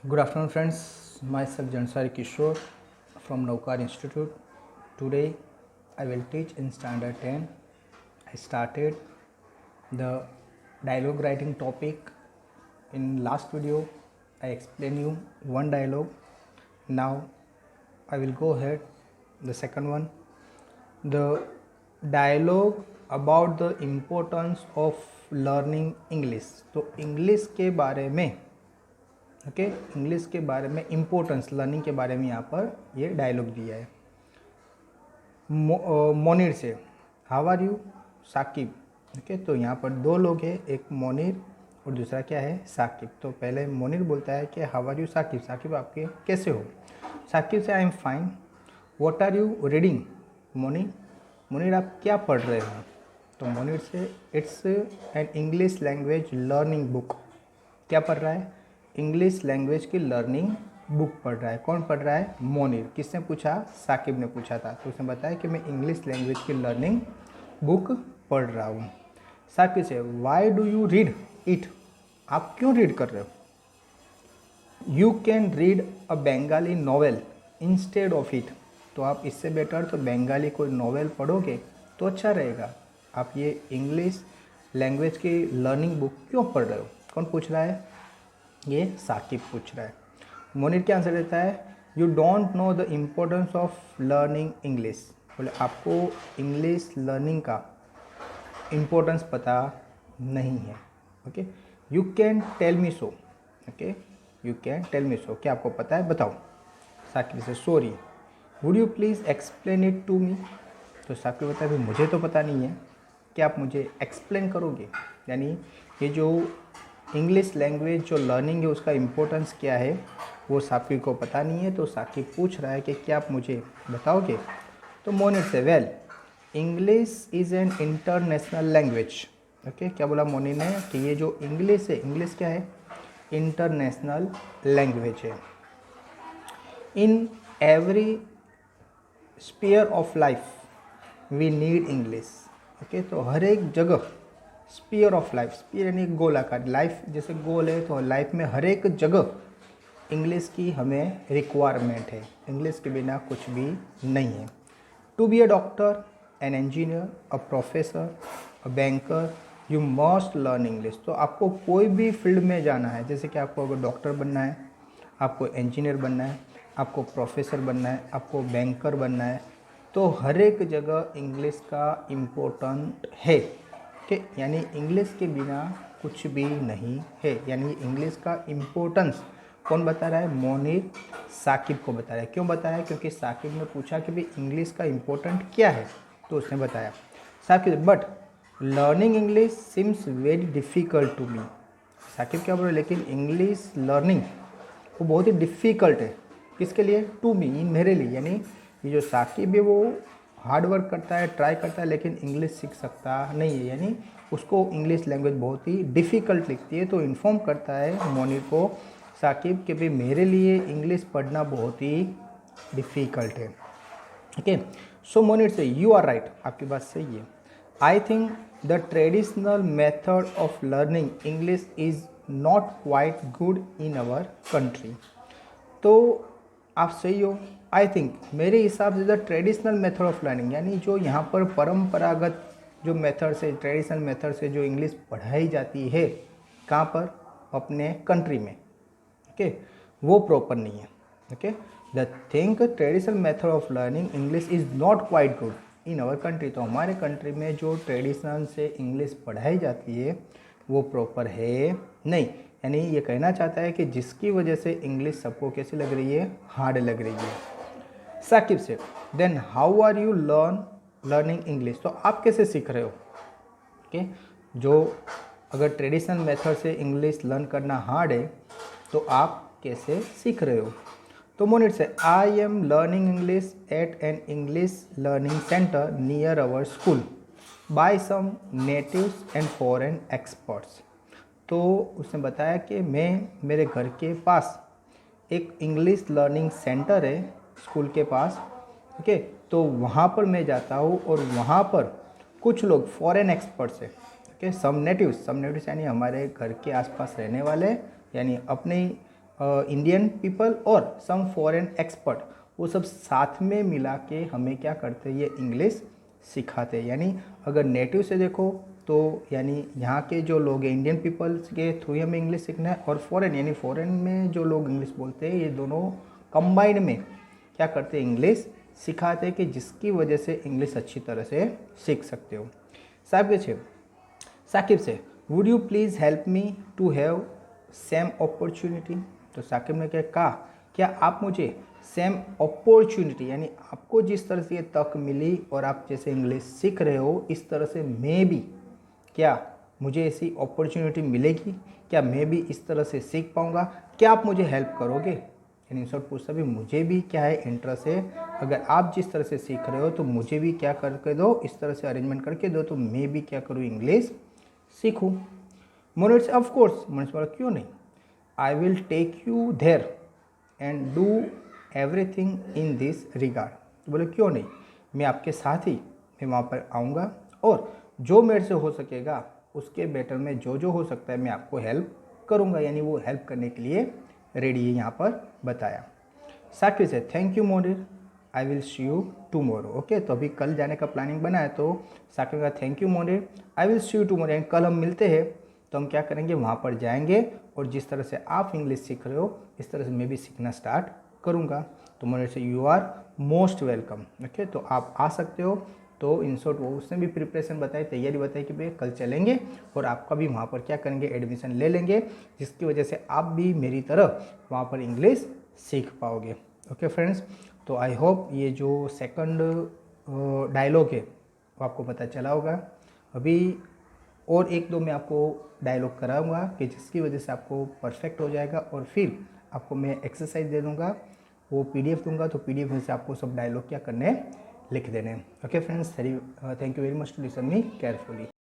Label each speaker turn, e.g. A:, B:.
A: Good afternoon, friends. Myself Jansari Kishore from Naukar Institute. Today, I will teach in Standard 10. I started the dialogue writing topic. In last video, I explained you one dialogue. Now, I will go ahead the second one. The dialogue about the importance of learning English. तो English के बारे में English के बारे में importance learning के बारे में यहाँ पर ये डायलॉग दिया है। मोनिर से हाउ आर यू साकिब। तो यहाँ पर दो लोग हैं, एक मोनिर और दूसरा क्या है साकिब। तो पहले मोनिर बोलता है कि how are you Sakib, Sakib आपके कैसे हो। साकिब से I am fine. What are you reading Monir, Monir आप क्या पढ़ रहे हो। तो मोनिर से it's an English language learning book. क्या पढ़ रहा है, इंग्लिश लैंग्वेज की लर्निंग बुक पढ़ रहा है। कौन पढ़ रहा है, मोनिर। किसने पूछा, साकिब ने पूछा था। तो उसने बताया कि मैं इंग्लिश लैंग्वेज की लर्निंग बुक पढ़ रहा हूँ। साकिब से why do you read it, आप क्यों रीड कर रहे हो। You can read a Bengali novel instead of it, तो आप इससे बेटर तो बंगाली कोई नॉवेल पढ़ोगे तो अच्छा रहेगा। आप ये इंग्लिश लैंग्वेज की लर्निंग बुक क्यों पढ़ रहे हो। कौन पूछ रहा है, ये साकिब पूछ रहा है। मोनिर क्या आंसर देता है, you don't know the importance of learning English. बोले आपको इंग्लिश लर्निंग का इम्पोर्टेंस पता नहीं है। Okay, you can tell me so. Okay, you can tell me so, क्या आपको पता है बताओ। साकिब से sorry would you please explain it to me. तो साकिब बताया भाई मुझे तो पता नहीं है, क्या आप मुझे एक्सप्लेन करोगे। यानी ये जो इंग्लिश लैंग्वेज जो लर्निंग है उसका इम्पोर्टेंस क्या है वो साकिब को पता नहीं है। तो साकिब पूछ रहा है कि क्या आप मुझे बताओगे। तो मोनिर से well English is an international language. Okay, क्या बोला मोनिर ने कि ये जो इंग्लिश है, इंग्लिश क्या है, इंटरनेशनल लैंग्वेज है। In every sphere of life we need English. Okay, तो हर एक जगह स्पीयर ऑफ लाइफ, स्पीयर यानी गोलाकार, लाइफ जैसे गोल है तो लाइफ में हर एक जगह इंग्लिश की हमें रिक्वायरमेंट है। इंग्लिश के बिना कुछ भी नहीं है। To be a doctor, an engineer, a professor, a banker, you must learn English. तो आपको कोई भी फील्ड में जाना है, जैसे कि आपको अगर डॉक्टर बनना है, आपको इंजीनियर बनना है, आपको प्रोफेसर बनना है, आपको बैंकर बनना है, तो हर एक जगह इंग्लिश का इम्पोर्टेंट है। कि यानी इंग्लिश के बिना कुछ भी नहीं है। यानी इंग्लिश का इम्पोर्टेंस कौन बता रहा है, मोनिर साकिब को बता रहा है। क्यों बता रहा है, क्योंकि साकिब ने पूछा कि भाई इंग्लिश का इम्पोर्टेंट क्या है, तो उसने बताया। Sakib but learning English seems very difficult to me. Sakib क्या बोल रहे, लेकिन इंग्लिश लर्निंग वो बहुत ही डिफ़िकल्ट है। किसके लिए, टू मी, मेरे लिए। यानी ये जो साकिब है वो हार्ड वर्क करता है, ट्राई करता है, लेकिन इंग्लिश सीख सकता नहीं है। यानी उसको इंग्लिश लैंग्वेज बहुत ही डिफ़िकल्ट लगती है। तो इन्फॉर्म करता है मोनिर को साकिब कि भाई मेरे लिए इंग्लिश पढ़ना बहुत ही डिफ़िकल्ट है। ओके, सो मोनिर से यू आर राइट, आपकी बात सही है। I think the traditional method of learning English is not quite good in our country. तो आप सही हो। आई थिंक मेरे हिसाब से the traditional method of learning, यानी जो यहाँ पर परंपरागत जो मेथड से, ट्रेडिशनल मेथड से जो इंग्लिश पढ़ाई जाती है, कहाँ पर, अपने कंट्री में। ओके, वो प्रॉपर नहीं है। Okay, the think traditional method of learning English is not quite good in our country. तो हमारे कंट्री में जो ट्रेडिशनल से इंग्लिश पढ़ाई जाती है वो प्रॉपर है नहीं। यानी ये कहना चाहता है कि जिसकी वजह से इंग्लिश सबको कैसी लग रही है, हार्ड लग रही है। साकिब से then how are you learning English, तो आप कैसे सीख रहे हो। ओके, जो अगर ट्रेडिशनल मेथड से इंग्लिश लर्न करना हार्ड है तो आप कैसे सीख रहे हो। तो मोनिर से I am learning English at an English learning centre near our school by some natives and foreign experts. तो उसने बताया कि मैं, मेरे घर के पास एक इंग्लिश लर्निंग सेंटर है स्कूल के पास। ओके, तो वहाँ पर मैं जाता हूँ और वहाँ पर कुछ लोग फॉरेन एक्सपर्ट्स हैं। ओके, सम नेटिव्स यानी हमारे घर के आसपास रहने वाले, यानी अपने ही इंडियन पीपल और सम फॉरेन एक्सपर्ट, वो सब साथ में मिला के हमें क्या करते हैं, ये इंग्लिश सिखाते हैं। यानी अगर नेटिव से देखो तो यानी यहाँ के जो लोग हैं इंडियन पीपल्स के थ्रू ही हमें इंग्लिश सीखना है, और फॉरेन यानी फॉरेन में जो लोग इंग्लिश बोलते हैं, ये दोनों कंबाइंड में क्या करते हैं, इंग्लिश सिखाते हैं, कि जिसकी वजह से इंग्लिश अच्छी तरह से सीख सकते हो। साकिब से would you please help me to have same opportunity. तो साकिब ने क्या कहा, क्या आप मुझे सेम अपॉर्चुनिटी यानी आपको जिस तरह से ये तक मिली और आप जैसे इंग्लिश सीख रहे हो, इस तरह से मैं भी क्या मुझे ऐसी अपॉर्चुनिटी मिलेगी, क्या मैं भी इस तरह से सीख पाऊँगा, क्या आप मुझे हेल्प करोगे। यानी शॉर्ट पूछता भी मुझे भी क्या है इंटरेस्ट है, अगर आप जिस तरह से सीख रहे हो तो मुझे भी क्या करके दो, इस तरह से अरेंजमेंट करके दो, तो मैं भी क्या करूँ, इंग्लिश सीखूँ। मोनिट्स ऑफ कोर्स, मोनिट्स बोला क्यों नहीं, I will take you there and do everything in this regard. तो बोले क्यों नहीं, मैं आपके साथ ही मैं वहाँ पर आऊँगा और जो मेरे से हो सकेगा उसके बेटर में जो जो हो सकता है मैं आपको हेल्प करूँगा। यानी वो हेल्प करने के लिए रेडी है, यहाँ पर बताया। साकिब से thank you Monir, I will see you tomorrow. Okay, तो अभी कल जाने का प्लानिंग बना है, तो साकिब का thank you Monir, I will see you tomorrow, यानी कल हम मिलते हैं तो हम क्या करेंगे, वहाँ पर जाएंगे और जिस तरह से आप इंग्लिश सीख रहे हो इस तरह से मैं भी सीखना स्टार्ट करूँगा। तो मोनिर से you are most welcome. Okay, तो आप आ सकते हो। तो इन शॉर्ट वो उसने भी प्रिपरेशन बताई, तैयारी बताई कि भाई कल चलेंगे और आपका भी वहाँ पर क्या करेंगे, एडमिशन ले लेंगे, जिसकी वजह से आप भी मेरी तरह वहाँ पर इंग्लिश सीख पाओगे। ओके फ्रेंड्स, तो आई होप ये जो सेकंड डायलॉग है वो आपको पता चला होगा। अभी और एक दो मैं आपको डायलॉग कराऊंगा कि जिसकी वजह से आपको परफेक्ट हो जाएगा, और फिर आपको मैं एक्सरसाइज दे दूंगा, वो पीडीएफ दूंगा, तो पीडीएफ में से आपको सब डायलॉग क्या करने हैं, लिख देने हैं। Okay friends, thank you very much to listen me carefully.